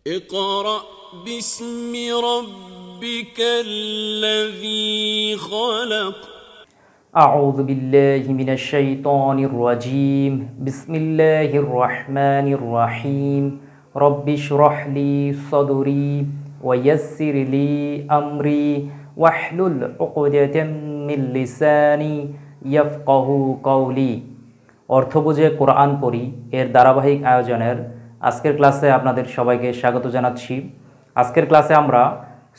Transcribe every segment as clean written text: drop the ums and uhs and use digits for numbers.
اقرأ باسم ربك الذي خلق أعوذ بالله من الشيطان الرجيم بسم الله الرحمن الرحيم رب اشرح لي صدري ويسر لي أمري واحلل عقدة من لساني يفقه قولي অর্থ বুঝে কোরআন পড়ি এর ধারাবাহিক আয়োজনের আজকের ক্লাসে আপনাদের সবাইকে স্বাগত জানাচ্ছি। আজকের ক্লাসে আমরা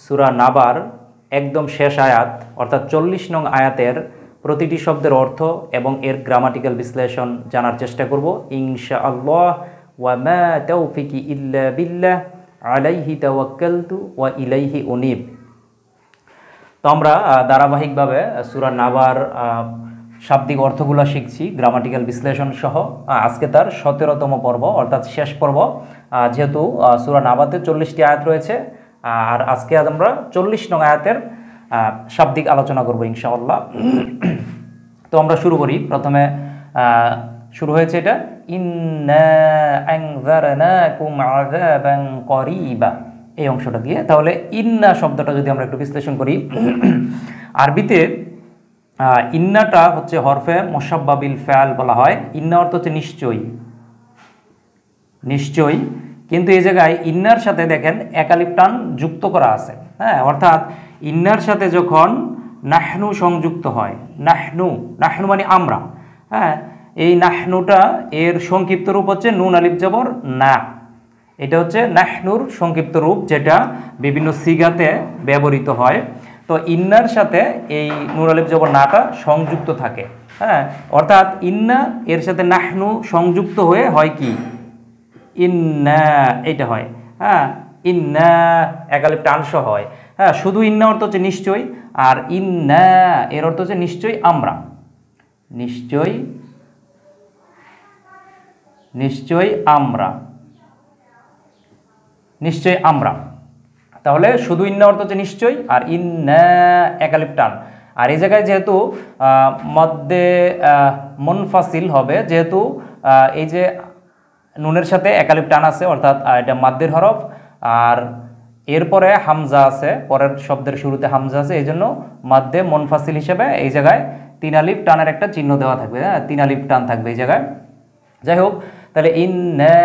সূরা নাবার একদম শেষ আয়াত অর্থাৎ 40 নং আয়াতের প্রতিটি শব্দের অর্থ এবং এর গ্রামাটিক্যাল বিশ্লেষণ জানার চেষ্টা করব ইনশাআল্লাহ। ওয়া মা তাওফিকি ইল্লা বিল্লাহ আলাইহি তাওয়াক্কালতু ওয়া ইলাইহি উনীব। তো আমরা ধারাবাহিকভাবে সূরা নাবার শাব্দিক অর্থগুলো শিখছি গ্রামাটিক্যাল বিশ্লেষণ সহ। আজকে তার 17তম পর্ব অর্থাৎ শেষ পর্ব, যেহেতু সূরা নাবাতে 40টি আয়াত রয়েছে আর আজকে আমরা 40 নং আয়াতের শাব্দিক আলোচনা করব ইনশাআল্লাহ। তো আমরা শুরু করি। প্রথমে শুরু হয়েছে এটা ইন্না আনযারনাকুম আযাবান করিবা, এই অংশটা দিয়ে। তাহলে ইন্না শব্দটা যদি আমরা একটু বিশ্লেষণ করি, আরবিতে ইন্নাটা হচ্ছে হরফে মুশাব্বা বিল ফাল বলা হয়। ইন্না অর্থ হচ্ছে নিশ্চয়ই, নিশ্চয়ই। কিন্তু এই জায়গায় ইন্নার সাথে দেখেন একালিফ টান যুক্ত করা আছে। হ্যাঁ, অর্থাৎ ইন্নার সাথে যখন নাহনু সংযুক্ত হয়, নাহনু নাহনু মানে আমরা, হ্যাঁ, এই নাহনুটা এর সংক্ষিপ্ত রূপ হচ্ছে নুন আলিফ জবর না। এটা হচ্ছে নাহনুর সংক্ষিপ্ত রূপ, যেটা বিভিন্ন সিগাতে ব্যবহৃত হয়। তো ইন্নার সাথে এই নুন আলিফ জবর নাটা সংযুক্ত থাকে। হ্যাঁ, অর্থাৎ ইন্না এর সাথে নাহনু সংযুক্ত হয়ে হয় কি ইন্না, এটা হয়। হ্যাঁ, ইন্না একালিফ টানস হয়। হ্যাঁ, শুধু ইন্না অর্থ হচ্ছে নিশ্চয়ই, আর ইন্না এর অর্থ হচ্ছে নিশ্চয়ই আমরা, নিশ্চয়ই, নিশ্চয়ই আমরা, নিশ্চয়ই আমরা। তাহলে শুধু ইন্না অর্থ হচ্ছে নিশ্চয়ই, আর ইন্না একালিফ টান। আর এই জায়গায় যেহেতু মধ্যে মুনফাসিল হবে, যেহেতু এই যে নুনের সাথে একালিফ টান আছে অর্থাৎ এটা মাদ্দের হরফ, আর এরপরে হামজা আছে, পরের শব্দের শুরুতে হামজা আছে, এই জন্য মাদ্দে মুনফাসিল হিসেবে এই জায়গায় 3 আলিফ টানের একটা চিহ্ন দেওয়া থাকবে। হ্যাঁ, 3 আলিফ টান থাকবে এই জায়গায়। যাই হোক, তাহলে ইন্না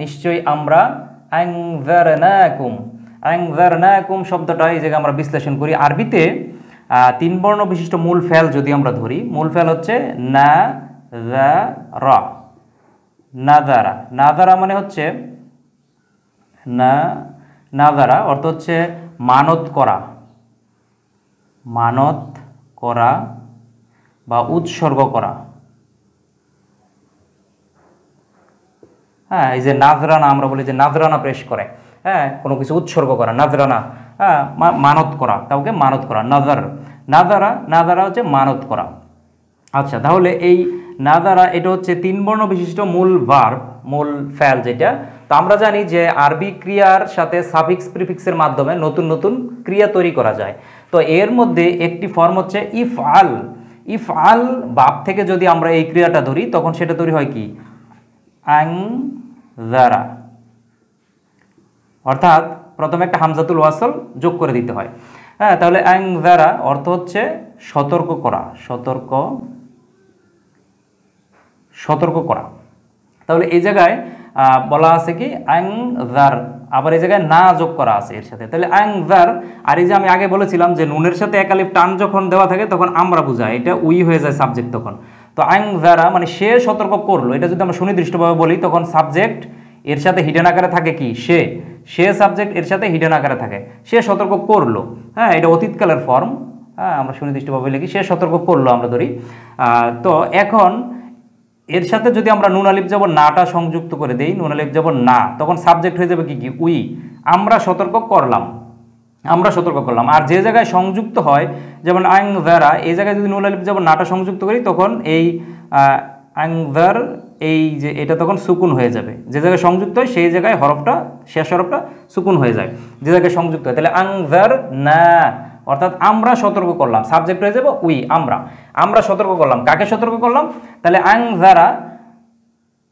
নিশ্চয়ই আমরা, আনযারনাকুম, আনযারনাকুম শব্দটা এই জায়গায় আমরা বিশ্লেষণ করি। আরবিতে 3 বর্ণ বিশিষ্ট মূল ফেল যদি আমরা ধরি, মূল ফেল হচ্ছে না যা রা, নাযারা। নাযারা মানে হচ্ছে না, নাযারা অর্থ হচ্ছে মানত করা, মানত করা বা উৎসর্গ করা। হ্যাঁ, এই যে নাজরানা আমরা বলি যে নাজরানা পেশ করে, হ্যাঁ, কোনো কিছু উৎসর্গ করা, নাজরানা, হ্যাঁ, মানত করা, কাউকে মানত করা, নাজার, নাজারা, নাজারা হচ্ছে মানত করা। আচ্ছা, তাহলে এই নাজারা এটা হচ্ছে 3 বর্ণ বিশিষ্ট মূল ভার্ব, মূল ফেল যেটা। তো আমরা জানি যে আরবি ক্রিয়ার সাথে সাফিক্স প্রিফিক্সের মাধ্যমে নতুন নতুন ক্রিয়া তৈরি করা যায়। তো এর মধ্যে একটি ফর্ম হচ্ছে ইফআল। ইফআল বাপ থেকে যদি আমরা এই ক্রিয়াটা ধরি, তখন সেটা তৈরি হয় কি আনযারা, অর্থাৎ প্রথমে একটা হামজাতুল ওয়াসল যোগ করে দিতে হয়। হ্যাঁ, তাহলে আনযারা অর্থ হচ্ছে সতর্ক করা, সতর্ক, সতর্ক করা। তাহলে এই জায়গায় বলা আছে কি আনযার, আবার এই জায়গায় না যোগ করা আছে এর সাথে। তাহলে আনযার, আর এই যে আমি আগে বলেছিলাম যে নুনের সাথে একালিফ টান যখন দেওয়া থাকে তখন আমরা বুঝাই, এটা উই হয়ে যায় সাবজেক্ট তখন। তো আনযারা মানে সে সতর্ক করলো, এটা যদি আমরা সুনির্দিষ্টভাবে বলি তখন সাবজেক্ট এর সাথে হিডেন আকারে থাকে কি সে, সে সাবজেক্ট এর সাথে হিডেন আকারে থাকে, সে সতর্ক করলো। হ্যাঁ, এটা অতীতকালের ফর্ম। হ্যাঁ, আমরা সুনির্দিষ্টভাবে লিখি সে সতর্ক করলো আমরা ধরি। তো এখন এর সাথে যদি আমরা নুন আলিফ জবর নাটা সংযুক্ত করে দেই, নুন আলিফ জবর না, তখন সাবজেক্ট হয়ে যাবে কি কি উই, আমরা সতর্ক করলাম, আমরা সতর্ক করলাম। আর যে জায়গায় সংযুক্ত হয়, যেমন আনযারা, এই জায়গায় যদি নুন আলিফ জবর নাটা সংযুক্ত করি তখন এই আনযার, এই যে এটা তখন সুকুন হয়ে যাবে। যে জায়গায় সংযুক্ত হয় সেই জায়গায় হরফটা, শেষ হরফটা সুকুন হয়ে যায় যে জায়গায় সংযুক্ত হয়। তাহলে আনযার না অর্থাৎ আমরা সতর্ক করলাম, সাবজেক্ট হয়ে যাবে উই, আমরা, আমরা সতর্ক করলাম। কাকে সতর্ক করলাম? তাহলে আনযারা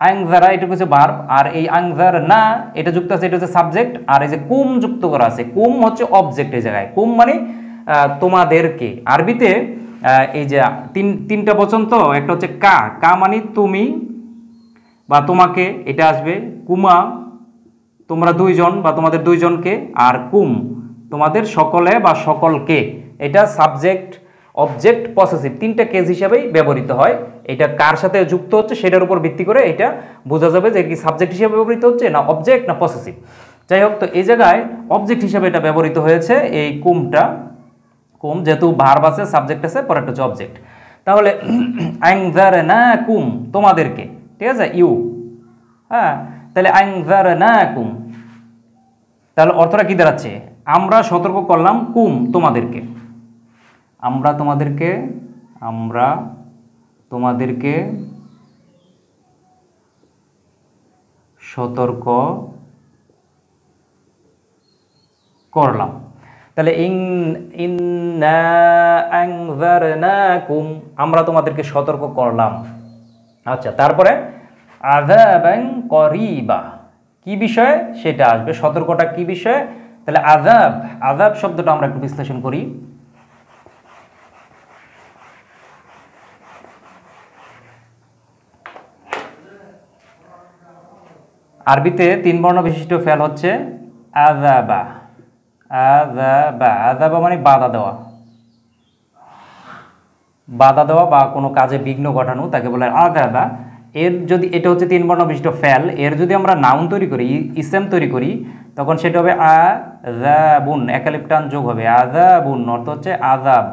আংজারা এটা হচ্ছে ভার্ব, আর এই আংজার না এটা যুক্ত আছে, এটা হচ্ছে সাবজেক্ট, আর এই যে কুম যুক্ত করা আছে, কুম হচ্ছে অবজেক্ট এই জায়গায়। কুম মানে তোমাদেরকে। আরবিতে এই যে তিনটা বচন, তো একটা হচ্ছে কা, কা মানে তুমি বা তোমাকে, এটা আসবে। কুমা তোমরা দুইজন বা তোমাদের দুইজনকে, আর কুম তোমাদের সকলে বা সকলকে। এটা সাবজেক্ট, অবজেক্ট, পসেসিভ তিনটা কেস হিসাবেই ব্যবহৃত হয়। এটা কার সাথে যুক্ত হচ্ছে সেটার উপর ভিত্তি করে এটা বোঝা যাবে যে কি সাবজেক্ট হিসেবে ব্যবহৃত হচ্ছে না অবজেক্ট না পসেসিভ। যাই হোক, তো এই জায়গায় অবজেক্ট হিসেবে এটা ব্যবহৃত হয়েছে এই কুমটা। কুম যেহেতু ভার্ব আছে, সাবজেক্ট আছে, পরেরটা হচ্ছে অবজেক্ট। তাহলে আনজারনাকুম তোমাদেরকে, ঠিক আছে, ইউ, হ্যাঁ, তাহলে আনজারনাকুম, তাহলে অর্থটা কি দাঁড়াচ্ছে? আমরা সতর্ক করলাম কুম তোমাদেরকে, আমরা তোমাদেরকে সতর্ক করলাম। তাহলে ইন্না আনজারনাকুম আমরা তোমাদেরকে সতর্ক করলাম। আচ্ছা, তারপরে আযাবান করিবা কি বিষয়ে সেটা আসবে, সতর্কটা কি বিষয়ে? তাহলে আযাব, আযাব শব্দটা আমরা একটু বিশ্লেষণ করি। আরবিতে 3 বর্ণ বিশিষ্ট ফেল হচ্ছে আযাবা। আযাবা, আযাবা মানে বাধা দেওয়া, বাধা দেওয়া বা কোনো কাজে বিঘ্ন ঘটানো, তাকে বলে আযাবা। এর যদি এটা হচ্ছে 3 বর্ণ বিশিষ্ট ফেল, এর যদি আমরা নাউন তৈরি করি, ইসম তৈরি করি, তখন সেটা হবে আযাবুন, একালিফ টান যোগ হবে, আযাবুন অর্থ হচ্ছে আযাব,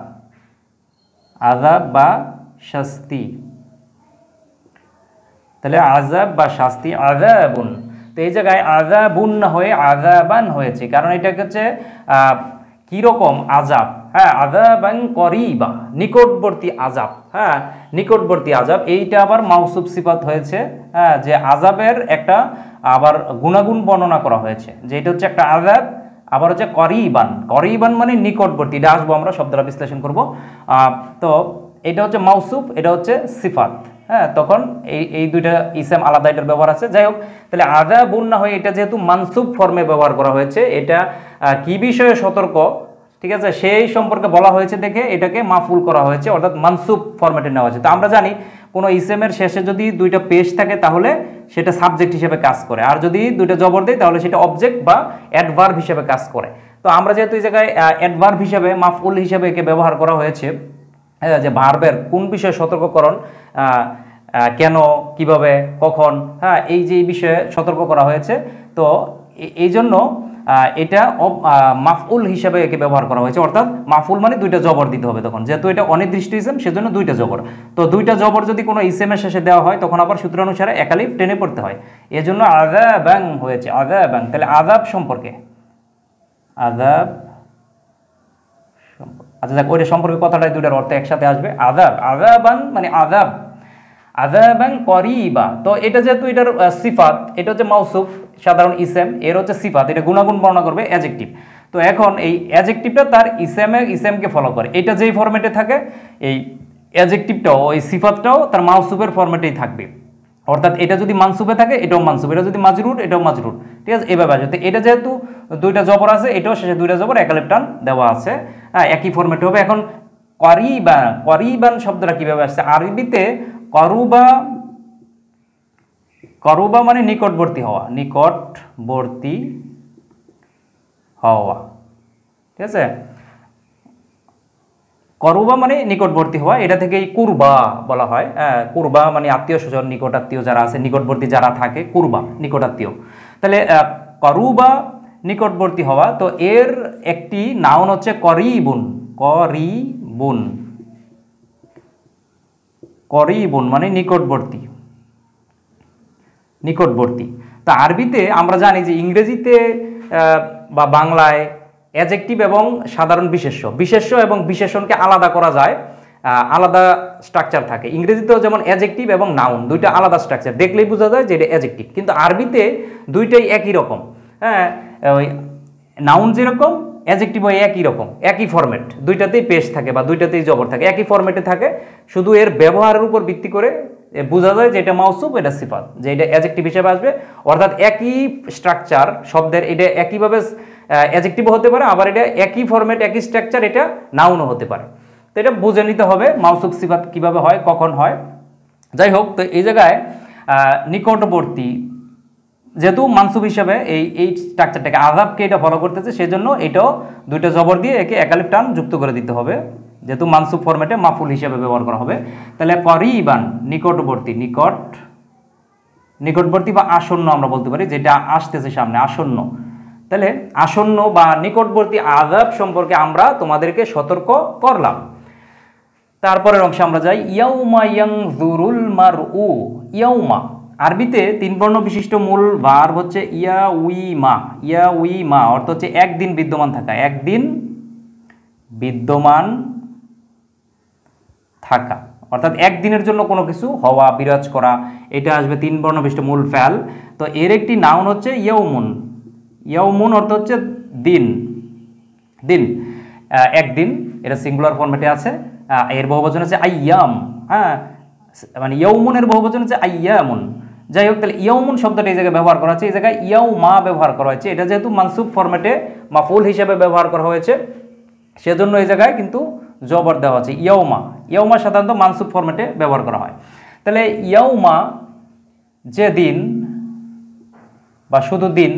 আযাব বা শাস্তি। তাহলে আযাব বা শাস্তি, আযাবুন। তো এই জায়গায় আযাবুন না হয়ে আযাবান হয়েছে, কারণ এটা হচ্ছে কিরকম আযাব, হ্যাঁ, আযাবান করিবা নিকটবর্তী আযাব, হ্যাঁ, নিকটবর্তী আযাব। এইটা আবার মাউসুফ সিফাত হয়েছে, হ্যাঁ, যে আযাবের একটা আবার গুণাগুণ বর্ণনা করা হয়েছে, যে এটা হচ্ছে একটা আযাব, আবার হচ্ছে করিবান, করিবান মানে নিকটবর্তী। এটা আসবো আমরা শব্দটা বিশ্লেষণ করব। তো এটা হচ্ছে মাউসুফ, এটা হচ্ছে সিফাত, হ্যাঁ, তখন এই দুইটা ইসম আলাদা এটার ব্যবহার আছে। যাই হোক, তাহলে আযাবুন না হয়ে এটা যেহেতু মানসুব ফর্মে ব্যবহার করা হয়েছে, এটা কি বিষয়ে সতর্ক, ঠিক আছে, সেই সম্পর্কে বলা হয়েছে দেখে এটাকে মাফুল করা হয়েছে, অর্থাৎ মানসুব ফরম্যাটে নেওয়া হয়েছে। তো আমরা জানি কোনো ইসেমের শেষে যদি দুইটা পেশ থাকে তাহলে সেটা সাবজেক্ট হিসেবে কাজ করে, আর যদি দুইটা জবর দেয় তাহলে সেটা অবজেক্ট বা অ্যাডভার্ব হিসেবে কাজ করে। তো আমরা যেহেতু এই জায়গায় অ্যাডভার্ব হিসেবে, মাফউল হিসেবে একে ব্যবহার করা হয়েছে, যে ভার্বের কোন বিষয়ে সতর্ককরণ, কেন, কিভাবে, কখন, হ্যাঁ, এই যে এই বিষয়ে সতর্ক করা হয়েছে, তো এই জন্য এটা মাফউল হিসাবে একে ব্যবহার করা হয়েছে। অর্থাৎ মাফউল মানে দুইটা জবর দিতে হবে তখন, যেহেতু এটা অনির্দিষ্ট ইসেম সেজন্য দুইটা জবর। তো দুইটা জবর যদি কোনো ইসেমের শেষে দেওয়া হয় তখন আবার সূত্র অনুসারে একালিফ টেনে পড়তে হয়, এজন্য আযাবান হয়েছে, আযাবান। তাহলে আযাব সম্পর্কে, আযাব, আচ্ছা দেখ ওইটা সম্পর্কে কথাটাই দুইটার অর্থ একসাথে আসবে। আযাব, আযাবান মানে আযাব, আযাবান করিবা। তো এটা যেহেতু এটার সিফাত, এটা হচ্ছে মাউসুফ সাধারণ ইসেম, এর হচ্ছে সিফাত, এটা গুণাগুণ বর্ণনা করবে অ্যাডজেক্টিভ। তো এখন এই অ্যাডজেক্টিভটা তার ইসেমকে ফলো করে, এটা যেই ফরম্যাটে থাকে এই অ্যাডজেক্টিভটাও, ওই সিফাতটাও তার মাউসুফের ফরম্যাটেই থাকবে। অর্থাৎ এটা যদি মানসুবে থাকে এটাও মানসুব, এটা যদি মাজরুর এটাও মাজরুর, ঠিক আছে, এভাবে আসবে। তো এটা যেহেতু দুইটা জবর আছে, এটাও শেষে দুইটা জবর একালিফ টান দেওয়া আছে, হ্যাঁ, একই ফরম্যাটে হবে। এখন করিবা, করিবান শব্দটা কিভাবে আসছে? আরবিতে করুবা, করুবা মানে নিকটবর্তী হওয়া, নিকটবর্তী হওয়া, ঠিক আছে, করুবা মানে নিকটবর্তী হওয়া, এটা থেকেই কুরবা বলা হয়। কুরবা মানে আত্মীয় স্বজন, নিকট আত্মীয় যারা আছে, নিকটবর্তী যারা থাকে, কুরবা নিকট আত্মীয়। তাহলে করুবা নিকটবর্তী হওয়া, তো এর একটি নাউন হচ্ছে করিবুন, করিবুন, করিবুন মানে নিকটবর্তী, নিকটবর্তী। তো আরবিতে আমরা জানি যে ইংরেজিতে বা বাংলায় অ্যাডজেক্টিভ এবং সাধারণ বিশেষ্য, বিশেষ্য এবং বিশেষণকে আলাদা করা যায়, আলাদা স্ট্রাকচার থাকে। ইংরেজিতেও যেমন অ্যাডজেক্টিভ এবং নাউন দুইটা আলাদা স্ট্রাকচার, দেখলেই বোঝা যায় যে এটা অ্যাডজেক্টিভ, কিন্তু আরবিতে দুইটাই একই রকম, হ্যাঁ, ওই নাউন যেরকম অ্যাডজেক্টিভ একই রকম, একই ফরম্যাট, দুইটাতেই পেশ থাকে বা দুইটাতেই জবর থাকে, একই ফরম্যাটে থাকে, শুধু এর ব্যবহারের উপর ভিত্তি করে বোঝা যায় যে এটা মাউসুফ, এটা সিফাত, যে এটা অ্যাডজেক্টিভ হিসেবে আসবে। অর্থাৎ একই স্ট্রাকচার শব্দের, এটা একইভাবে অ্যাডজেক্টিভও হতে পারে, আবার এটা একই ফরম্যাট একই স্ট্রাকচার এটা নাউনও হতে পারে। তো এটা বুঝে নিতে হবে মাউসুফ সিফাত কিভাবে হয়, কখন হয়। যাই হোক, তো এই জায়গায় নিকটবর্তী যেহেতু মানসুব হিসাবে এই স্ট্রাকচারটাকে আযাবকে এটা ফলো করতেছে, সেজন্য এটাও দুইটা জবর দিয়ে একে একালিফ টান যুক্ত করে দিতে হবে, যেহেতু মানসুব ফরম্যাটে মাফুল হিসাবে ব্যবহার করা হবে। তাহলে করিবান নিকটবর্তী, নিকটবর্তী বা আসন্ন আমরা বলতে পারি, যেটা আসতেছে সামনে, আসন্ন। তাহলে আসন্ন বা নিকটবর্তী আযাব সম্পর্কে আমরা তোমাদেরকে সতর্ক করলাম। তারপরের অংশে আমরা যাই। ইয়াউমা ইয়ানজুরুল মারউ। ইয়াউমা আরবিতে 3 বর্ণ বিশিষ্ট মূল ভার্ব হচ্ছে ইয়াউইমা। ইয়াউইমা অর্থ হচ্ছে একদিন বিদ্যমান থাকা, একদিন বিদ্যমান থাকা, অর্থাৎ একদিনের জন্য কোনো কিছু হওয়া, বিরাজ করা, এটা আসবে 3 বর্ণ বিশিষ্ট মূল ফেল। তো এর একটি নাউন হচ্ছে ইয়াউমুন। ইয়াউমুন অর্থ হচ্ছে দিন, দিন, একদিন, এটা সিঙ্গুলার ফরম্যাটে আছে। এর বহুবচন হচ্ছে আইয়াম, হ্যাঁ, মানে ইয়াউমুনের বহুবচন হচ্ছে আইয়ামুন। যাই হোক, তাহলে ইয়াউমুন শব্দটা এই জায়গায় ব্যবহার করা হচ্ছে, এই জায়গায় ইয়াউমা ব্যবহার করা হয়েছে। এটা যেহেতু মানসুব ফরম্যাটে মাফউল হিসেবে ব্যবহার করা হয়েছে, সেজন্য এই জায়গায় কিন্তু জবর দেওয়া আছে ইয়াউমা। ইয়াউমা সাধারণত মানসুব ফরম্যাটে ব্যবহার করা হয়। তাহলে ইয়াউমা যে দিন বা শুধু দিন,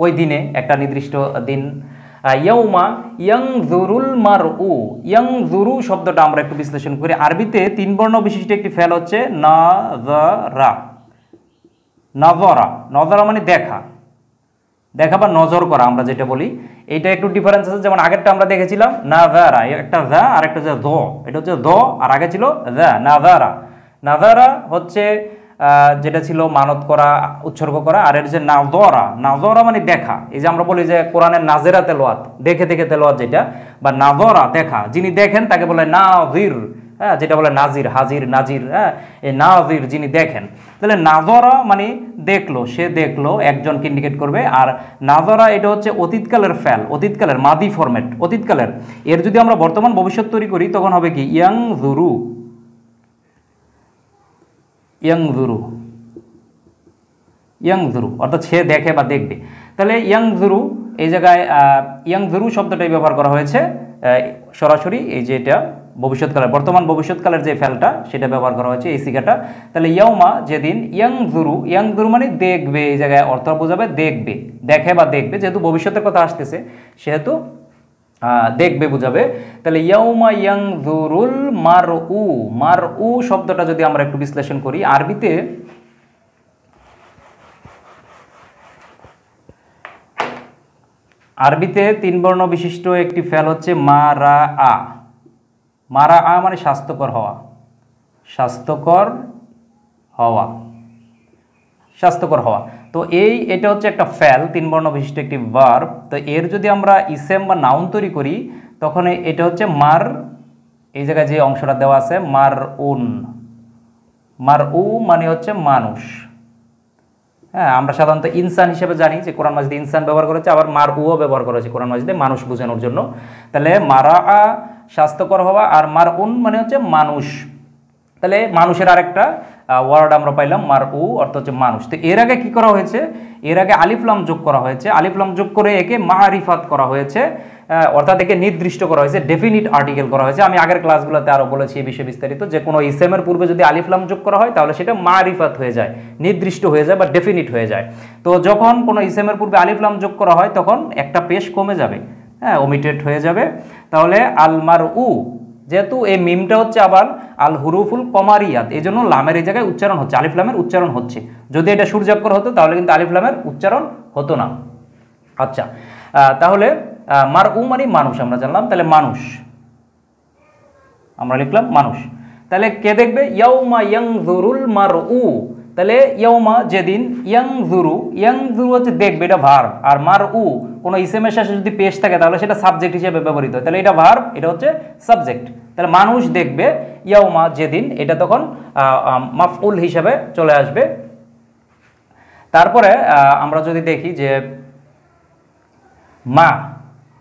ওই দিনে একটা নির্দিষ্ট দিন। ইয়াউমা ইয়ানজুরুল মারউ। ইয়ানজুরু শব্দটা আমরা একটু বিশ্লেষণ করি। আরবিতে 3 বর্ণ বিশিষ্ট একটি ফেল হচ্ছে নাযারা। নাযারা, নাযারা মানে দেখা, দেখা বা নজর করা আমরা যেটা বলি। এইটা একটু ডিফারেন্স আছে, যেমন আগেরটা আমরা দেখেছিলাম নাযারা, একটা যা আর একটা যে দ, এটা হচ্ছে দ, আর আগে ছিল যা, নাযারা। নাযারা হচ্ছে যেটা ছিল মানত করা, উৎসর্গ করা, আর এর যে নাযরা, নাযরা মানে দেখা। এই যে আমরা বলি যে কোরআনের নাজেরা তেলাওয়াত, দেখে দেখে তেলাওয়াত যেটা, বা নাযরা দেখা, যিনি দেখেন তাকে বলে নাযির, হ্যাঁ, যেটা বলে নাজির, হাজির, নাজির, হ্যাঁ, এই নাজির যিনি দেখেন। তাহলে নাযরা মানে দেখলো, সে দেখলো, একজনকে ইন্ডিকেট করবে। আর নাযরা এটা হচ্ছে অতীতকালের ফেল, অতীতকালের মাদি ফরম্যাট, অতীতকালের। এর যদি আমরা বর্তমান ভবিষ্যৎ তৈরি করি তখন হবে কি ইয়ানজুরু, ইয়ানজুরু, ইয়ানজুরু অর্থাৎ সে দেখে বা দেখবে। তাহলে ইয়ানজুরু এই জায়গায় ইয়ানজুরু শব্দটাই ব্যবহার করা হয়েছে সরাসরি, এই যে এটা ভবিষ্যৎকালের, বর্তমান ভবিষ্যৎকালের যে ফেলটা সেটা ব্যবহার করা হয়েছে, এই সিগাটা। তাহলে ইয়াউমা যেদিন, ইয়ানজুরু, ইয়ানজুরু মানে দেখবে, এই জায়গায় অর্থ বোঝাবে দেখবে, দেখে বা দেখবে, যেহেতু ভবিষ্যতের কথা আসতেছে সেহেতু দেখবে বুঝাবে। তাহলে ইয়াউমা ইয়ানজুরুল মারউ। মারউ শব্দটা যদি আমরা একটু বিশ্লেষণ করি, আরবিতে আরবিতে 3 বর্ণ বিশিষ্ট একটি ফেল হচ্ছে মারা আ। মারা আ মানে স্বাস্থ্যকর হওয়া, স্বাস্থ্যকর হওয়া, স্বাস্থ্যকর হওয়া। তো এটা হচ্ছে একটা ফেল, 3 বর্ণ বিশিষ্ট একটি ভার্ব। তো এর যদি আমরা ইসেম বা নাউন তৈরি করি তখন এটা হচ্ছে মার, এই জায়গায় যে অংশটা দেওয়া আছে মার উন, মার উ মানে হচ্ছে মানুষ। হ্যাঁ, আমরা সাধারণত ইনসান হিসেবে জানি যে কোরআন মাজিদে ইনসান ব্যবহার করেছে, আবার মার উও ব্যবহার করেছে কোরআন মাজিদে মানুষ বোঝানোর জন্য। তাহলে মারা আ স্বাস্থ্যকর হওয়া, আর মার উন মানে হচ্ছে মানুষ। তাহলে মানুষের আরেকটা ওয়ার্ড আমরা পাইলাম মার উ, অর্থ হচ্ছে মানুষ। তো এর আগে কি করা হয়েছে, এর আগে আলিফ লাম যোগ করা হয়েছে, আলিফ লাম যোগ করে একে মারিফাত করা হয়েছে, অর্থাৎ একে নির্দিষ্ট করা হয়েছে, ডেফিনিট আর্টিকেল করা হয়েছে। আমি আগের ক্লাসগুলোতে আরো বলেছি এই বিষয়ে বিস্তারিত, যে কোনো ইসেমের পূর্বে যদি আলিফ লাম যোগ করা হয় তাহলে সেটা মারিফাত হয়ে যায়, নির্দিষ্ট হয়ে যায় বা ডেফিনিট হয়ে যায়। তো যখন কোনো ইসেমের পূর্বে আলিফ লাম যোগ করা হয় তখন একটা পেশ কমে যাবে, হ্যাঁ, ওমিটেড হয়ে যাবে। তাহলে আল মার উ, যেহেতু এই মিমটা হচ্ছে আবার আল হুরুফুল কমারিয়াত, এই জন্য লামের এই জায়গায় উচ্চারণ হচ্ছে, আলিফ লামের উচ্চারণ হচ্ছে। যদি এটা সূর্যাক্ষর হতো তাহলে কিন্তু আলিফ লামের উচ্চারণ হতো না। আচ্ছা, তাহলে মার উ মানে মানুষ আমরা জানলাম। তাহলে মানুষ আমরা লিখলাম মানুষ। তাহলে কে দেখবে, ইয়াউমা ইয়ানজুরুল মার উ। তাহলে ইয়াউমা যেদিন, ইয়ানজুরু, ইয়ানজুরু হচ্ছে দেখবে, এটা ভার্ব। আর মার উ কোনো ইসেমের শেষে যদি পেশ থাকে তাহলে সেটা সাবজেক্ট হিসেবে ব্যবহৃত হয়, তাহলে এটা ভার্ব, এটা হচ্ছে সাবজেক্ট। তাহলে মানুষ দেখবে ইয়াউমা যেদিন, এটা তখন মাফউল হিসেবে চলে আসবে। তারপরে আমরা যদি দেখি যে মা,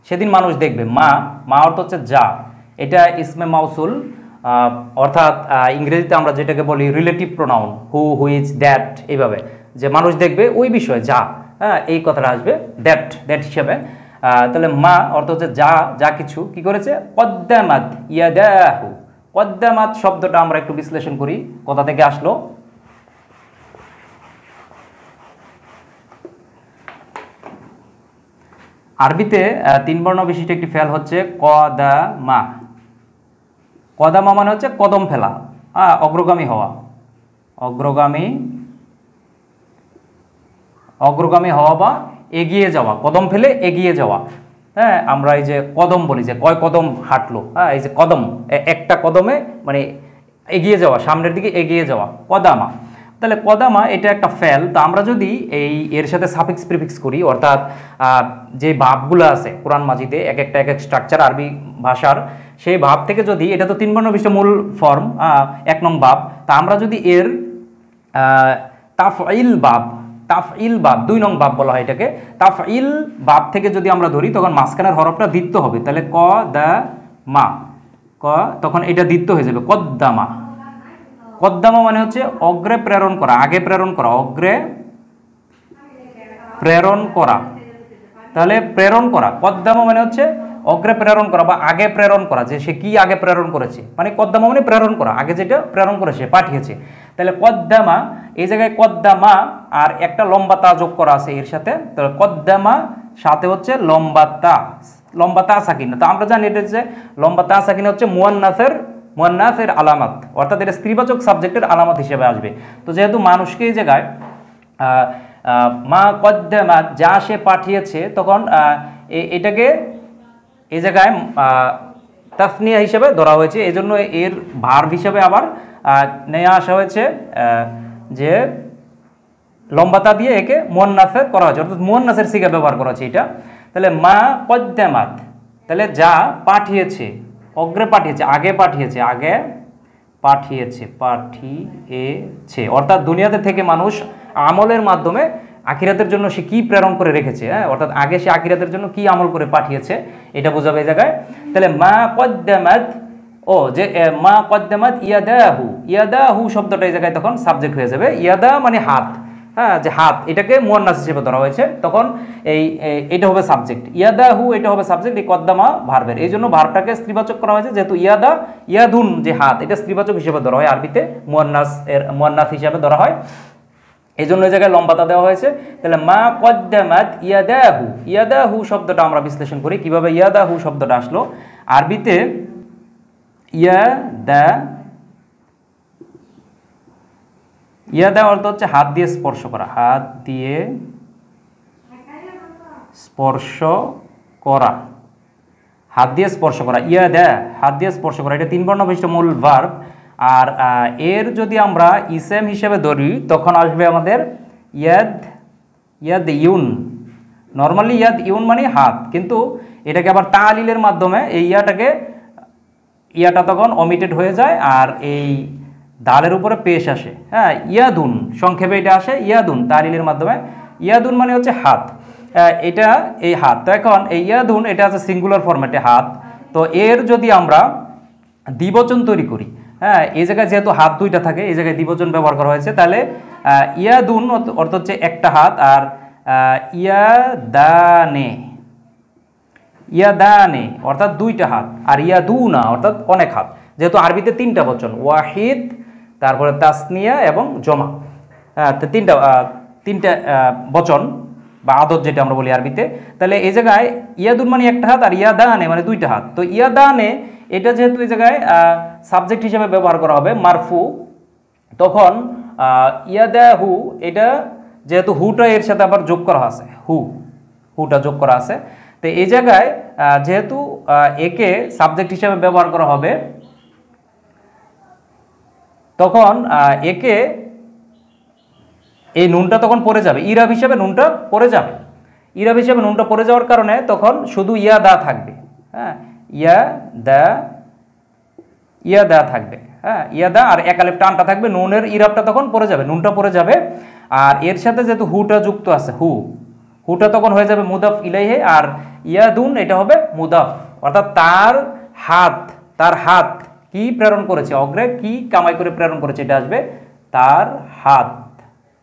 সেদিন মানুষ দেখবে, মা, মা অর্থ হচ্ছে যা, এটা ইসমে মাউসুল অর্থাৎ ইংরেজিতে আমরা যেটাকে বলি relative pronoun, who, which, that, এইভাবে যে মানুষ দেখবে ওই বিষয়ে যা, হ্যাঁ এই কথাটা আসবে দ্যাট, দ্যাট হিসাবে। তাহলে মা অর্থ হচ্ছে যা, যা কিছু কি করেছে, কদ্দামাত ইয়াদাহু। কদ্দামাত শব্দটা আমরা একটু বিশ্লেষণ করি, কোথা থেকে আসলো। আরবিতে 3 বর্ণ বিশিষ্ট একটি ফেল হচ্ছে কদামা। কদামা মানে হচ্ছে কদম ফেলা, অগ্রগামী হওয়া, অগ্রগামী হওয়া বা এগিয়ে যাওয়া, কদম ফেলে এগিয়ে যাওয়া। হ্যাঁ, আমরা এই যে কদম বলি যে কয় কদম হাঁটলো, হ্যাঁ এই যে কদম, একটা কদমে মানে এগিয়ে যাওয়া, সামনের দিকে এগিয়ে যাওয়া, কদামা। তাহলে কদামা এটা একটা ফেল। তো আমরা যদি এর সাথে সাফিক্স প্রিফিক্স করি, অর্থাৎ যে ভাবগুলো আছে কোরআন মাজিদে এক একটা এক এক স্ট্রাকচার আরবি ভাষার, সেই ভাব থেকে যদি, এটা তো 3 বর্ণ বিশিষ্ট মূল ফর্ম, 1 নং ভাব, তা আমরা যদি এর তাফঈল বাব 2 নং বাব বলা হয় এটাকে, তাফঈল বাব থেকে যদি আমরা ধরি তখন মাঝখানের হরফটা দ্বিত্ব হবে, তাহলে ক দা মা, তখন এটা দ্বিত্ব হয়ে যাবে কদ্দামা। কদ্দামা মানে হচ্ছে অগ্রে প্রেরণ করা, আগে প্রেরণ করা, অগ্রে প্রেরণ করা। তাহলে প্রেরণ করা, কদ্দামা মানে হচ্ছে অগ্রে প্রেরণ করা বা আগে প্রেরণ করা, যে সে কি আগে প্রেরণ করেছে, মানে কদ্দামা মানে প্রেরণ করা, আগে যেটা প্রেরণ করেছে পাঠিয়েছে। তাহলে কদ্দামা, এই জায়গায় কদ্দামা আর একটা লম্বা তা যোগ করা আছে এর সাথে, তাহলে কদ্দামা সাথে হচ্ছে লম্বা তা সাকিনা। তো আমরা জানি এটা যে লম্বা তা সাকিনা হচ্ছে মুয়ান্নাসের আলামত, অর্থাৎ এটা স্ত্রীবাচক সাবজেক্টের আলামত হিসেবে আসবে। তো যেহেতু মানুষকে এই জায়গায় মা কদ্দামাত যা সে পাঠিয়েছে, তখন এটাকে এই জায়গায় তাসনিয়া হিসেবে ধরা হয়েছে, এই জন্য এর ভার্ব হিসেবে আবার নেওয়া আসা হয়েছে যে লম্বাতা দিয়ে একে মুয়ান্নাসের করা হয়েছে, অর্থাৎ মুয়ান্নাসের সিগা ব্যবহার করা হয়েছে এটা। তাহলে মা কদ্দামাত, তাহলে যা পাঠিয়েছে, অগ্রে পাঠিয়েছে, আগে পাঠিয়েছে, অর্থাৎ দুনিয়াতে থেকে মানুষ আমলের মাধ্যমে আখিরাতের জন্য সে কি প্রেরণ করে রেখেছে, হ্যাঁ অর্থাৎ আগে সে আখিরাতের জন্য কি আমল করে পাঠিয়েছে, এটা বোঝাবে এই জায়গায়। তাহলে মা কদ্দামাত, যে মা কদ্দামাত ইয়াদাহু শব্দটা এই জায়গায় তখন সাবজেক্ট হয়ে যাবে। ইয়াদা মানে হাত, হ্যাঁ যে হাত, এটাকে মুয়ান্নাস হিসেবে ধরা হয়েছে, তখন এটা হবে সাবজেক্ট, ইয়াদাহু এটা হবে সাবজেক্ট, এই কদ্দামা ভার্বের, এই জন্য ভার্বটাকে স্ত্রীবাচক করা হয়েছে, যেহেতু ইয়াদুন যে হাত, এটা স্ত্রীবাচক হিসেবে ধরা হয়, আরবিতে মুয়ান্নাস হিসেবে ধরা হয়, এই জন্য এই জায়গায় লম্বাতা দেওয়া হয়েছে। তাহলে মা কদ্দামাত ইয়াদাহু শব্দটা আমরা বিশ্লেষণ করি কিভাবে ইয়াদাহু শব্দটা আসলো। আরবিতে ইয়াদা অর্থ হচ্ছে হাত দিয়ে স্পর্শ করা, হাত দিয়ে স্পর্শ করা, ইয়াদা হাত দিয়ে স্পর্শ করা, এটা 3 বর্ণ বিশিষ্ট মূল ভার্ব। আর এর যদি আমরা ইসেম হিসেবে ধরি তখন আসবে আমাদের ইয়াদ ইউন। নর্মালি ইয়াদ ইউন মানে হাত, কিন্তু এটাকে আবার তালিলের মাধ্যমে এই ইয়াটা তখন অমিটেড হয়ে যায়, আর এই দালের উপরে পেশ আসে, হ্যাঁ ইয়াদুন সংক্ষেপে এটা আসে ইয়াদুন, তালিলের মাধ্যমে। ইয়াদুন মানে হচ্ছে হাত, এটা এই হাত। তো এখন এই ইয়াদুন এটা আছে সিঙ্গুলার ফরম্যাটে হাত, তো এর যদি আমরা দ্বিবচন তৈরি করি, হ্যাঁ এই জায়গায় যেহেতু হাত 2টা থাকে, এই জায়গায় দ্বিবচন ব্যবহার করা হয়েছে, তাহলে ইয়াদুন অর্থ হচ্ছে একটা হাত, আর ইয়াদানে অর্থাৎ 2টা হাত, আর ইয়াদুনা অর্থাৎ অনেক হাত, যেহেতু আরবিতে 3টা বচন, ওয়াহিদ, তারপরে তাসনিয়া এবং জমা, তিনটা বচন বা আদত যেটা আমরা বলি আরবিতে। তাহলে এই জায়গায় ইয়াদুন মানে একটা হাত, আর ইয়াদানে মানে 2টা হাত। তো ইয়াদানে এটা যেহেতু এই জায়গায় সাবজেক্ট হিসেবে ব্যবহার করা হবে মারফু, তখন ইয়াদাহু এটা যেহেতু হুটা এর সাথে আবার যোগ করা আছে, হুটা যোগ করা আছে, তো এই জায়গায় যেহেতু একে সাবজেক্ট হিসেবে ব্যবহার করা হবে, তখন একে এই নুনটা তখন পড়ে যাবে, ইরাব হিসেবে নুনটা পড়ে যাবে। ইরাব হিসেবে নুনটা পড়ে যাওয়ার কারণে তখন শুধু ইয়াদা থাকবে, হ্যাঁ ইয়াদা থাকবে, হ্যাঁ ইয়াদা, আর এক আলিফ টানটা থাকবে, নুনের ইরাবটা তখন পড়ে যাবে, নুনটা পড়ে যাবে। আর এর সাথে যেহেতু হুটা যুক্ত আছে, হুটা তখন হয়ে যাবে মুদাফ ইলাইহি, আর ইয়াদুন এটা হবে মুদাফ, অর্থাৎ তার হাত কি প্রেরণ করেছে, অগ্রে কি কামাই করে প্রেরণ করেছে, এটা আসবে তার হাত,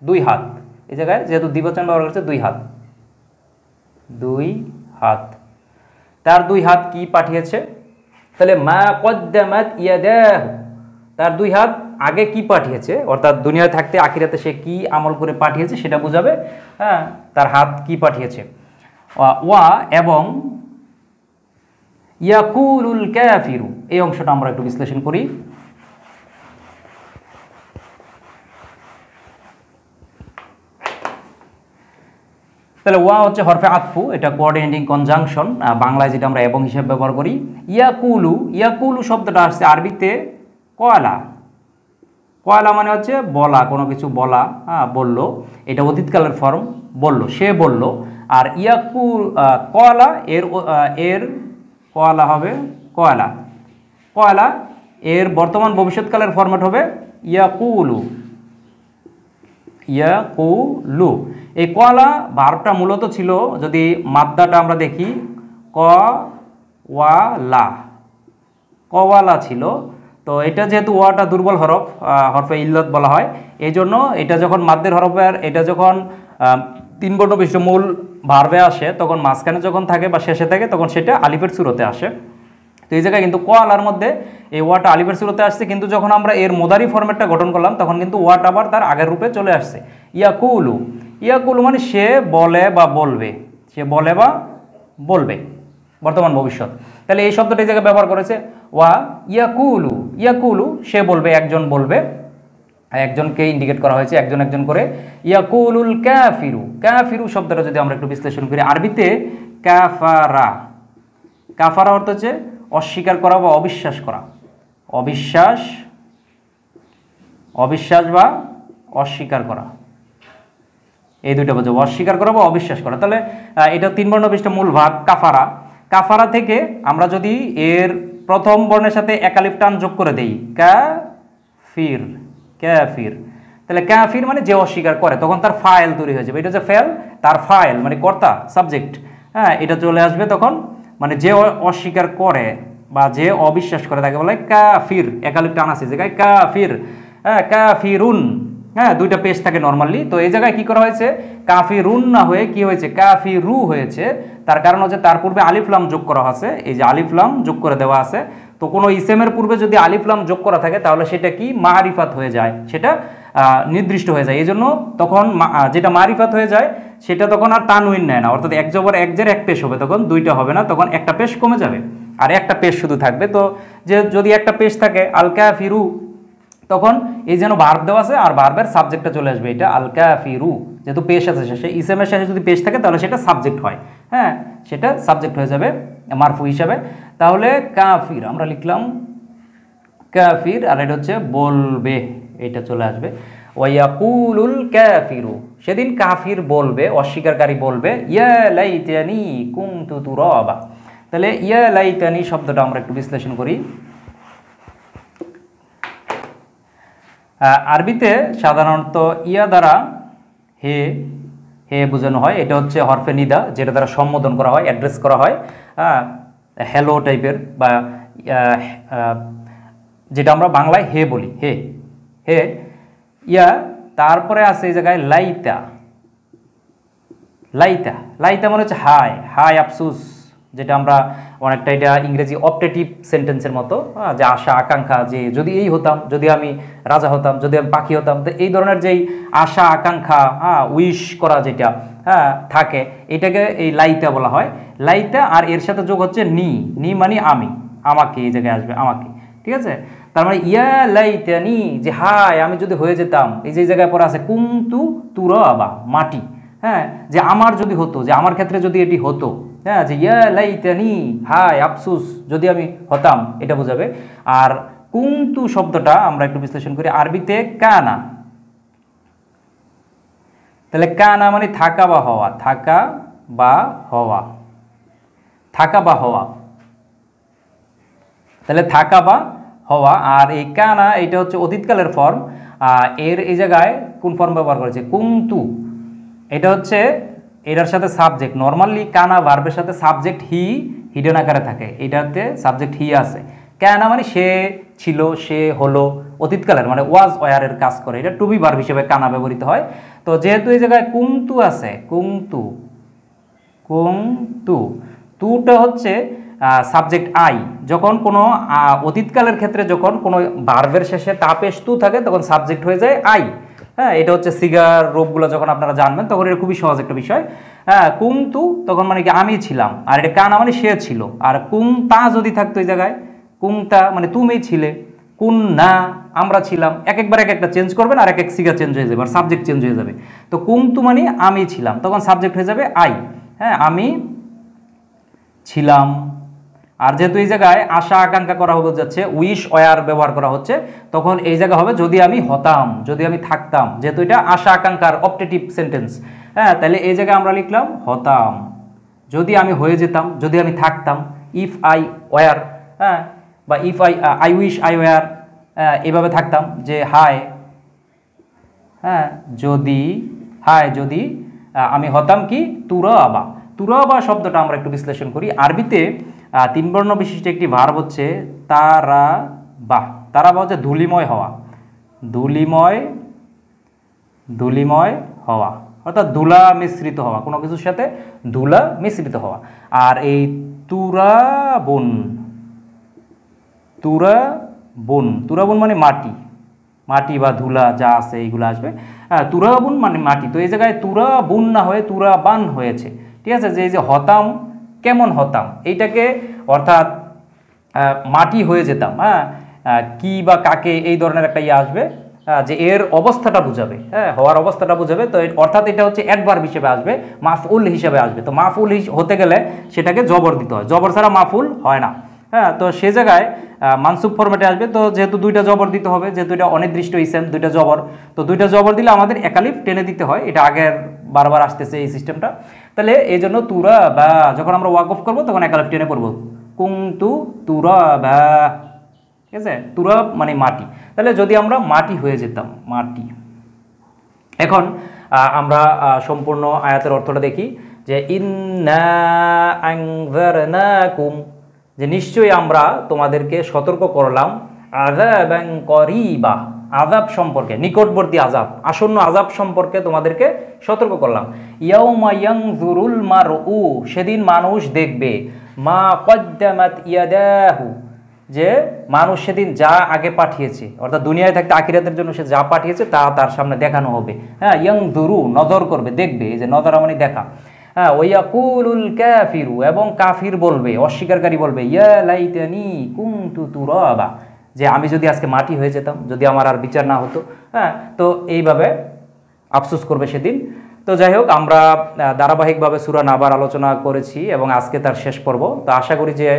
2 হাত। এই জায়গায় যেহেতু দ্বিবচন ব্যবহার করেছে 2 হাত, 2 হাত, তার 2 হাত কি পাঠিয়েছে। তাহলে মা কদ্দামাত ইয়াদাহু, তার 2 হাত আগে কি পাঠিয়েছে, অর্থাৎ দুনিয়ায় থাকতে আখিরাতে সে কি আমল করে পাঠিয়েছে সেটা বোঝাবে। হ্যাঁ, তার হাত কি পাঠিয়েছে। ওয়া এবং ইয়াকুলুল কাফিরু, এই অংশটা আমরা একটু বিশ্লেষণ করি। তাহলে ওয়া হচ্ছে হরফে আতফু, এটা কোঅর্ডিনেটিং কনজাংশন, বাংলায় যেটা আমরা এবং হিসেবে ব্যবহার করি। ইয়াকুলু, ইয়াকুলু শব্দটা আসছে আরবিতে কয়লা, কয়লা মানে হচ্ছে বলা, কোনো কিছু বলা, বলল, এটা অতীতকালের ফর্ম, বলল, সে বলল। আর ইয়াকুল কয়লা, এর কয়লা হবে কয়লা, কয়লা এর বর্তমান ভবিষ্যৎকালের ফরম্যাট হবে ইয়াকুলু, ইয়াকুলু। এই কয়লা ভার্বটা মূলত ছিল, যদি মাদ্দাটা আমরা দেখি, কওয়ালা, কওয়ালা ছিল। তো এটা যেহেতু ওয়াটা দুর্বল হরফ, হরফে ইল্লত বলা হয়, এই জন্য এটা যখন মাদ্দের হরফের, এটা যখন 3 বর্ণ বিশিষ্ট মূল ভার্বে আসে, তখন মাঝখানে যখন থাকে বা শেষে থাকে তখন সেটা আলিফের সূরতে আসে। তো এই জায়গায় কিন্তু কওয়ালার মধ্যে এই ওয়াটা আলিফের সূরতে আসছে, কিন্তু যখন আমরা এর মোদারি ফরম্যাটটা গঠন করলাম তখন কিন্তু ওয়াটা আবার তার আগের রূপে চলে আসছে, ইয়াকুলু। ইয়াকুলু মানে সে বলে বা বলবে, সে বলে বা বলবে, বর্তমান ভবিষ্যৎ। তাহলে এই শব্দটা এই জায়গায় ব্যবহার করেছে ওয়া ইয়াকুলু, ইয়াকুলু সে বলবে, একজন বলবে, একজনকে ইন্ডিকেট করা হয়েছে, একজন একজন করে। ইয়াকুলুল কাফিরু, কাফিরু শব্দটা যদি আমরা একটু বিশ্লেষণ করি, আরবিতে কাফারা, কাফারা অর্থ হচ্ছে অস্বীকার করা বা অবিশ্বাস করা, অবিশ্বাস, অবিশ্বাস বা অস্বীকার করা, এই দুইটা বোঝাবো, অস্বীকার করা বা অবিশ্বাস করা। তাহলে এটা 3 বর্ণ বিশিষ্ট মূল ভাগ কাফারা। কাফারা থেকে আমরা যদি এর প্রথম বর্ণের সাথে এক আলিফ টান যোগ করে দেই, কাফির, কাফির, তাহলে কাফির মানে যে অস্বীকার করে, তখন তার ফাইল তৈরি হয়ে যাবে। এটা হচ্ছে ফেল, তার ফাইল মানে কর্তা, সাবজেক্ট। হ্যাঁ, এটা চলে আসবে তখন, মানে যে অস্বীকার করে বা যে অবিশ্বাস করে তাকে বলে কাফির, এক আলিফ টান আছে জায়গায় কাফির। হ্যাঁ, কাফিরুন, হ্যাঁ, 2টা পেশ থাকে নর্মালি। তো এই জায়গায় কি করা হয়েছে, কাফিরুন না হয়ে কি হয়েছে, কাফিরু হয়েছে। তার কারণ হচ্ছে তার পূর্বে আলিফ লাম যোগ করা আছে, এই যে আলিফ লাম যোগ করে দেওয়া আছে। তো কোনো ইসেমের পূর্বে যদি আলিফ লাম যোগ করা থাকে তাহলে সেটা কি মারিফাত হয়ে যায়, সেটা নির্দিষ্ট হয়ে যায়। এই জন্য তখন যেটা মারিফাত হয়ে যায় সেটা তখন আর তানউইন নেয় না, অর্থাৎ এক জবর এক জের এক পেশ হবে, তখন 2টা হবে না, তখন একটা পেশ কমে যাবে আর একটা পেশ শুধু থাকবে। তো যে যদি একটা পেশ থাকে আল কাফিরু, তখন এই যেন ভার্ব দেওয়া আছে আর ভার্বের সাবজেক্টটা চলে আসবে, এটা আল কাফিরু, যেহেতু পেশ আছে শেষে, ইসেমের শেষে যদি পেশ থাকে তাহলে সেটা সাবজেক্ট হয়। হ্যাঁ, সেটা সাবজেক্ট হয়ে যাবে মারফু হিসাবে। তাহলে কাফির আমরা লিখলাম কাফির, আর এটা হচ্ছে বলবে, এটা চলে আসবে ওয়ায়াকুলুল কাফিরু, সেদিন কাফির বলবে, অস্বীকারী বলবে, ইয়া লাইতানি কুনতু তুরাবা। তাহলে ইয়া লাইতানি শব্দটা আমরা একটু বিশ্লেষণ করি। আরবিতে সাধারণত ইয়া দ্বারা হে, হে বোঝানো হয়। এটা হচ্ছে হরফে নিদা, যেটা দ্বারা সম্বোধন করা হয়, অ্যাড্রেস করা হয়, হ্যালো টাইপের, বা যেটা আমরা বাংলায় হে বলি, হে, হে। ইয়া তারপরে আছে এই জায়গায় লাইতা, লাইতা, লাইতা মানে হচ্ছে হাই, হাই আফসুস, যেটা আমরা অনেকটা এটা ইংরেজি অপটেটিভ সেন্টেন্সের মতো, যে আশা আকাঙ্ক্ষা, যে যদি এই হতাম, যদি আমি রাজা হতাম, যদি আমি পাখি হতাম, তো এই ধরনের যেই আশা আকাঙ্ক্ষা, উইশ করা যেটা থাকে, এটাকে এই লাইতা বলা হয়, লাইতা। আর এর সাথে যোগ হচ্ছে নি, নি মানে আমি, আমাকে, এই জায়গায় আসবে আমাকে, ঠিক আছে। তার মানে ইয়া লাইতানি, যে হাই আমি যদি হয়ে যেতাম, এই যে জায়গায় পরে আছে কুনতু তুরাবা, মাটি। হ্যাঁ, যে আমার যদি হতো, যে আমার ক্ষেত্রে যদি এটি হতো, হ্যাঁ, যে ইয়া লাইতানি, হাই আফসুস যদি আমি হতাম, এটা বোঝাবে। আর কুনতু শব্দটা আমরা একটু বিশ্লেষণ করি, আরবিতে কানা। তাহলে কানা মানে থাকা বা হওয়া, থাকা বা হওয়া, থাকা বা হওয়া, তাহলে থাকা বা হওয়া। আর এই কানা এটা হচ্ছে অতীতকালের ফর্ম, এর এই জায়গায় কোন ফর্ম ব্যবহার করেছে, কুনতু, এটা হচ্ছে এটার সাথে সাবজেক্ট। নর্মালি কানা ভার্বের সাথে সাবজেক্ট হি হিডেন আকারে থাকে, এটাতে সাবজেক্ট হি আছে। কানা মানে সে ছিল, সে, হলো, অতীতকালের মানে ওয়াজ ওয়ারের কাজ করে, এটা টু বি ভার্ব হিসেবে কানা ব্যবহৃত হয়। তো যেহেতু এই জায়গায় কুমতু আছে, কুমতু, কুমতু, তুটা হচ্ছে সাবজেক্ট আই। যখন কোনো অতীতকালের ক্ষেত্রে যখন কোনো ভার্বের শেষে তাপেশ তু থাকে তখন সাবজেক্ট হয়ে যায় আই। হ্যাঁ, এটা হচ্ছে সিগার রূপগুলো যখন আপনারা জানবেন তখন এটা খুবই সহজ একটা বিষয়। হ্যাঁ, কুমতু তখন মানে কি আমি ছিলাম, আর এটা কানা মানে সে ছিল। আর কুমতা যদি থাকতো এই জায়গায়, কুমতা মানে তুমি ছিলে, কুন না আমরা ছিলাম, এক একবার এক একটা চেঞ্জ করবেন আর এক এক সিগা চেঞ্জ হয়ে যাবে আর সাবজেক্ট চেঞ্জ হয়ে যাবে। তো কুমতু মানে আমি ছিলাম, তখন সাবজেক্ট হয়ে যাবে আই। হ্যাঁ, আমি ছিলাম। আর যেহেতু এই জায়গায় আশা আকাঙ্ক্ষা করা যাচ্ছে, উইশ ওয়ার ব্যবহার করা হচ্ছে, তখন এই জায়গা হবে যদি আমি হতাম, যদি আমি থাকতাম, যেহেতু এটা আশা আকাঙ্ক্ষার অপটেটিভ সেন্টেন্স। হ্যাঁ, তাহলে এই জায়গায় আমরা লিখলাম হতাম, যদি আমি হয়ে যেতাম, যদি আমি থাকতাম, ইফ আই ওয়ার। হ্যাঁ, বা if I wish I were, এভাবে থাকতাম যে হায়, হ্যাঁ যদি, হায় যদি আমি হতাম কি তুরাবা। তুরাবা শব্দটা আমরা একটু বিশ্লেষণ করি। আরবিতে 3 বর্ণ বিশিষ্ট একটি ভার্ব হচ্ছে তারাবা। তারাবা হচ্ছে ধুলিময় হওয়া, ধুলিময়, ধুলিময় হওয়া অর্থাৎ ধুলা মিশ্রিত হওয়া, কোনো কিছুর সাথে ধুলা মিশ্রিত হওয়া। আর এই তুরাবুন, তুরাবুন, তুরাবুন মানে মাটি, মাটি বা ধুলা যা আছে এইগুলো আসবে। হ্যাঁ, তুরাবুন মানে মাটি। তো এই জায়গায় তুরাবুন না হয়ে তুরাবান হয়েছে। ঠিক আছে, যে এই যে হতাম, কেমন হতাম এইটাকে, অর্থাৎ মাটি হয়ে যেতাম। হ্যাঁ, কি বা কাকে এই ধরনের একটা ইয়ে আসবে যে এর অবস্থাটা বুঝাবে, হ্যাঁ হওয়ার অবস্থাটা বুঝাবে। তো অর্থাৎ এটা হচ্ছে অ্যাডভার্ব হিসেবে আসবে, মাফউল হিসেবে আসবে। তো মাফউল হতে গেলে সেটাকে জবর দিতে হয়, জবর ছাড়া মাফউল হয় না। হ্যাঁ, তো সে জায়গায় মানসুব ফরম্যাটে আসবে। তো যেহেতু দুইটা জবর দিতে হবে, যেহেতু এটা অনির্দিষ্ট ইসেম, দুইটা জবর, তো দুইটা জবর দিলে আমাদের একালিফ টেনে দিতে হয়। এটা আগের বারবার আসতেছে এই সিস্টেমটা। তাহলে এই জন্য তুরা বা যখন আমরা ওয়াক অফ করবো তখন একালিফ টেনে পড়বো, কুমতু তুরা বা। ঠিক আছে, তুরা মানে মাটি। তাহলে যদি আমরা মাটি হয়ে যেতাম, মাটি। এখন আমরা সম্পূর্ণ আয়াতের অর্থটা দেখি যে ইন্না আনজারনাকুম, যে নিশ্চয়ই আমরা তোমাদেরকে সতর্ক করলাম, আযাবান করিবা, আযাব সম্পর্কে, নিকটবর্তী আযাব, আসন্ন আযাব সম্পর্কে তোমাদেরকে সতর্ক করলাম। ইয়াউমা ইয়ানজুরুল মারউ, সেদিন মানুষ দেখবে, মা কদ্দামাত ইয়াদাহু, যে মানুষ সেদিন যা আগে পাঠিয়েছে, অর্থাৎ দুনিয়ায় থাকতে আখিরাতের জন্য সে যা পাঠিয়েছে তা তার সামনে দেখানো হবে। হ্যাঁ, ইয়ানজুরু নজর করবে, দেখবে, এই যে নজর মানে দেখা। হ্যাঁ, ওয়াকুলুল কাফিরু, এবং কাফির বলবে, অস্বীকারী বলবে, ইয়া লাইতানি কুনতু তুরাবা, যে আমি যদি আজকে মাটি হয়ে যেতাম, যদি আমার আর বিচার না হতো। হ্যাঁ, তো এইভাবে আফসোস করবে সেদিন। তো যাই হোক, আমরা ধারাবাহিকভাবে সূরা নাবার আলোচনা করেছি এবং আজকে তার শেষ পর্ব। তো আশা করি যে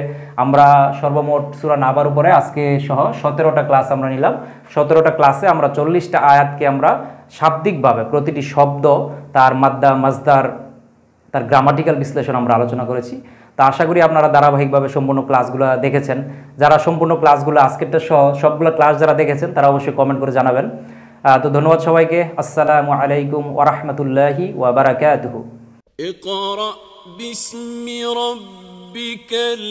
আমরা সর্বমোট সূরা নাবার উপরে আজকে সহ 17টা ক্লাস আমরা নিলাম। 17টা ক্লাসে আমরা 40টা আয়াতকে আমরা শাব্দিকভাবে প্রতিটি শব্দ, তার মাদ্দা, মাজদার, তার গ্রামাটিক্যাল বিশ্লেষণ আমরা আলোচনা করেছি। তা আশা করি আপনারা ধারাবাহিকভাবে সম্পূর্ণ ক্লাসগুলো দেখেছেন। যারা সম্পূর্ণ ক্লাসগুলো আজকেরটা সহ সবগুলো ক্লাস যারা দেখেছেন তারা অবশ্যই কমেন্ট করে জানাবেন। তো ধন্যবাদ সবাইকে। আসসালামু আলাইকুম ওয়া রাহমাতুল্লাহি ওয়া বারাকাতুহু। ইকরা বিসমি রাব্বিকাল্লাযী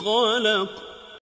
খালাক।